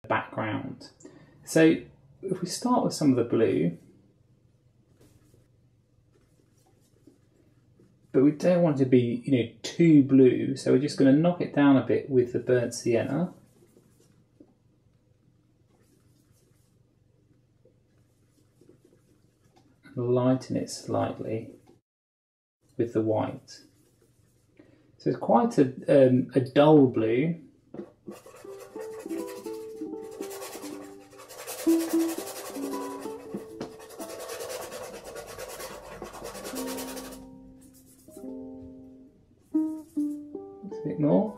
background. So if we start with some of the blue, but we don't want it to be, too blue, so we're just going to knock it down a bit with the burnt sienna. And lighten it slightly with the white. So it's quite a dull blue. A bit more.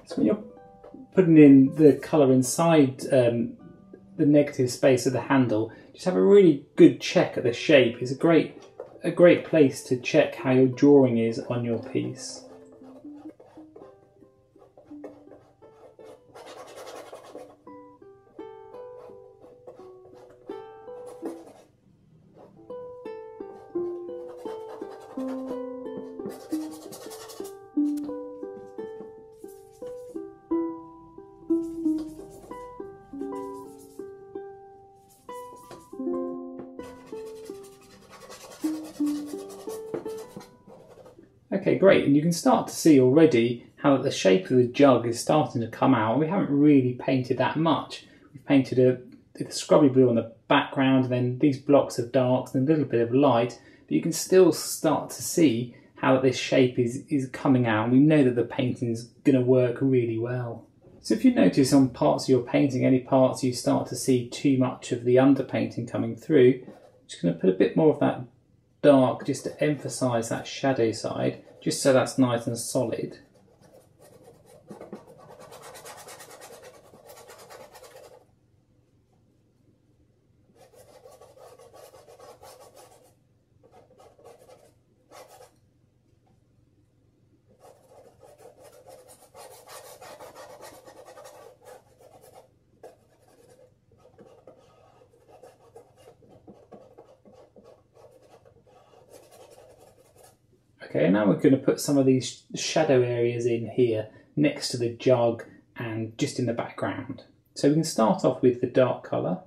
So when you're putting in the colour inside the negative space of the handle, just have a really good check at the shape. It's a great place to check how your drawing is on your piece. Okay, great, and you can start to see already how the shape of the jug is starting to come out. We haven't really painted that much. We've painted a scrubby blue on the background, and then these blocks of darks and a little bit of light, but you can still start to see how this shape is coming out. We know that the painting is going to work really well. So if you notice on parts of your painting, any parts you start to see too much of the underpainting coming through, I'm just going to put a bit more of that dark just to emphasise that shadow side, just so that's nice and solid. Okay, now we're going to put some of these shadow areas in here next to the jug and just in the background. So we can start off with the dark colour.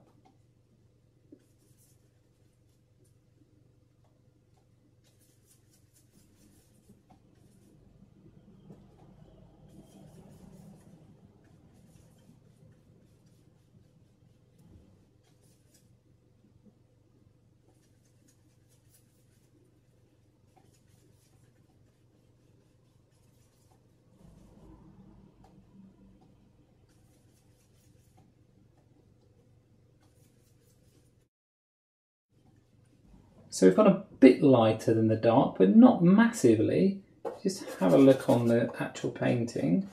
So we've gone a bit lighter than the dark, but not massively. Just have a look on the actual painting.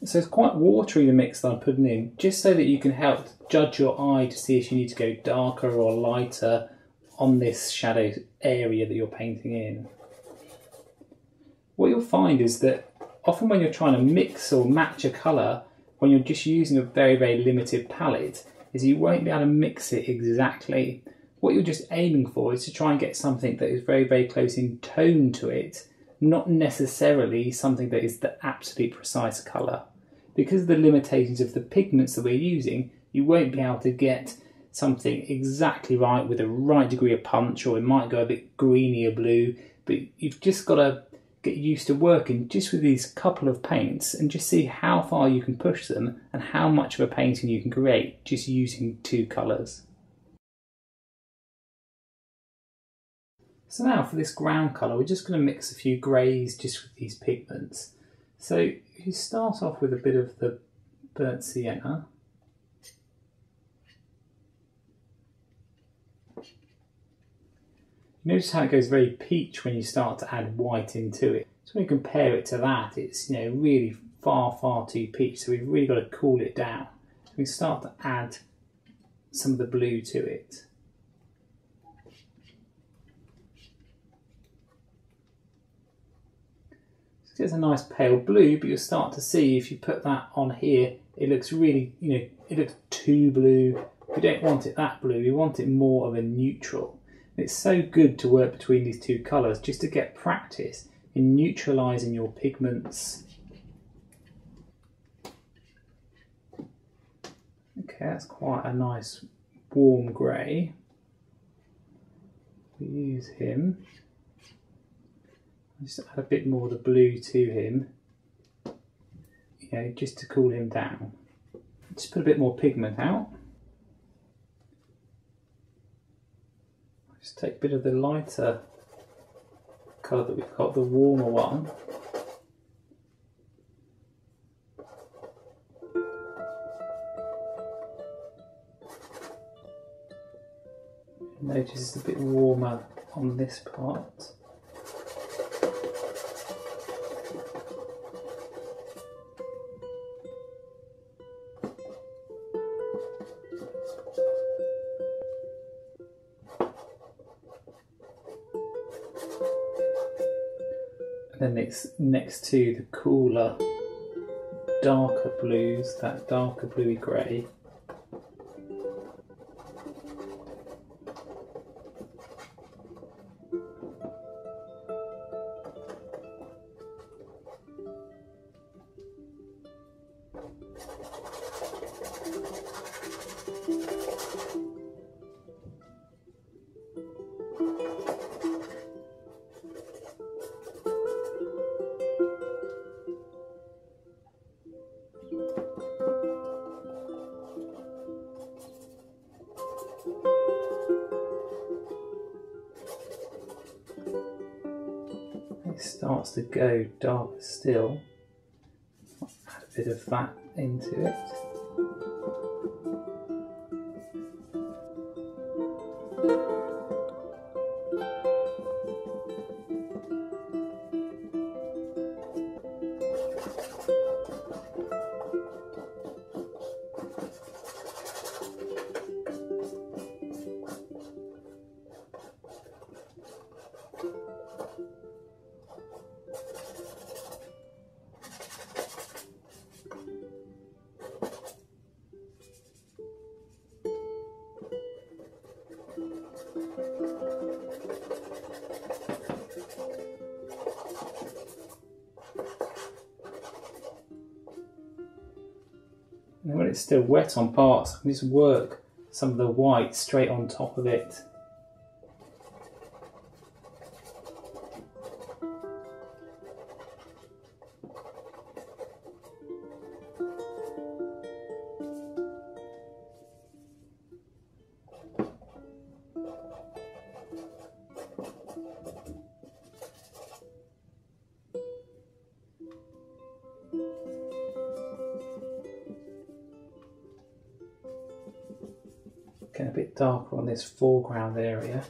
So it's quite watery, the mix that I'm putting in, just so that you can help judge your eye to see if you need to go darker or lighter on this shadow area that you're painting in. What you'll find is that often when you're trying to mix or match a colour, when you're just using a very, very limited palette, is you won't be able to mix it exactly. What you're just aiming for is to try and get something that is very, very close in tone to it, not necessarily something that is the absolute precise colour. Because of the limitations of the pigments that we're using, you won't be able to get something exactly right with the right degree of punch, or it might go a bit greeny or blue, but you've just got to get used to working just with these couple of paints and just see how far you can push them and how much of a painting you can create just using two colours. So now for this ground colour, we're just going to mix a few greys just with these pigments. So you start off with a bit of the burnt sienna. Notice how it goes very peach when you start to add white into it. So when you compare it to that, it's really far, far too peach. So we've really got to cool it down. So we start to add some of the blue to it. So it's a nice pale blue, but you'll start to see if you put that on here, it looks really, it looks too blue. We don't want it that blue. We want it more of a neutral. It's so good to work between these two colours just to get practice in neutralising your pigments. Okay, that's quite a nice warm grey. We use him. Just add a bit more of the blue to him, just to cool him down. Just put a bit more pigment out. Just take a bit of the lighter colour that we've got, the warmer one. Notice it's a bit warmer on this part. Then it's next to the cooler, darker blues, that darker bluey grey. It starts to go darker still. Add a bit of that into it. And when it's still wet on parts, I can just work some of the white straight on top of it. Getting a bit darker on this foreground area.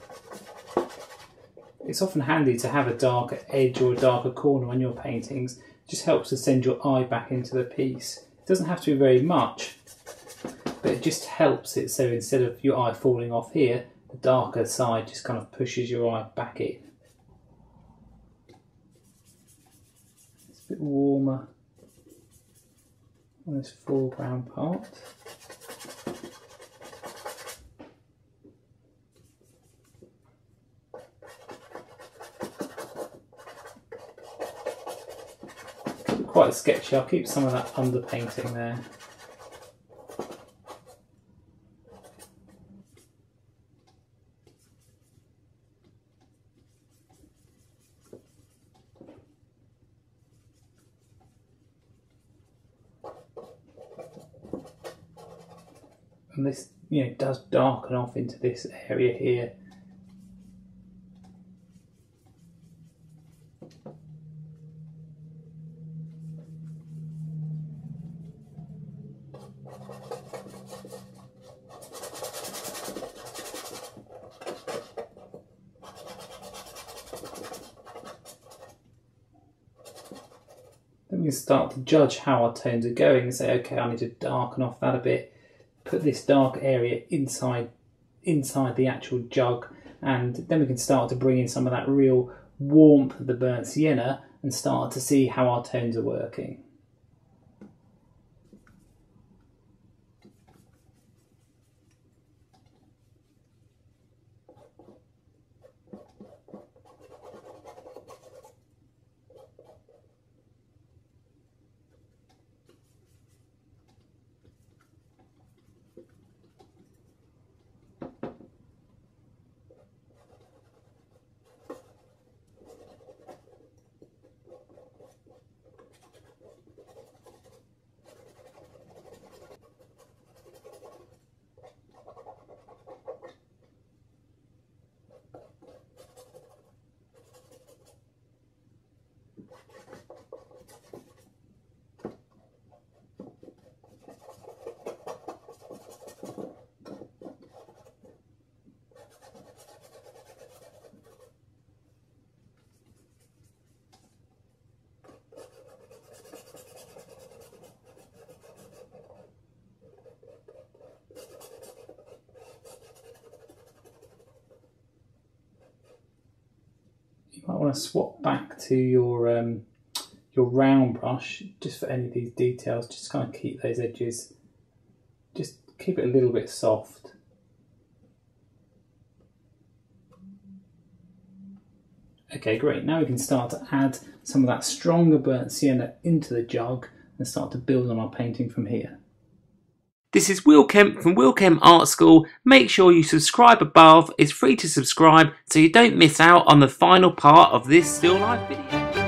It's often handy to have a darker edge or a darker corner on your paintings. It just helps to send your eye back into the piece. It doesn't have to be very much, but it just helps it, so instead of your eye falling off here, the darker side just kind of pushes your eye back in. bit warmer on this foreground part. Quite sketchy. I'll keep some of that underpainting there. And this, does darken off into this area here. Then we can start to judge how our tones are going and say, okay, I need to darken off that a bit, put this dark area inside the actual jug, and then we can start to bring in some of that real warmth of the burnt sienna and start to see how our tones are working. You might want to swap back to your round brush just for any of these details. Just kind of keep those edges, just keep it a little bit soft. Okay, great. Now we can start to add some of that stronger burnt sienna into the jug and start to build on our painting from here. This is Will Kemp from Will Kemp Art School. Make sure you subscribe above. It's free to subscribe so you don't miss out on the final part of this still life video.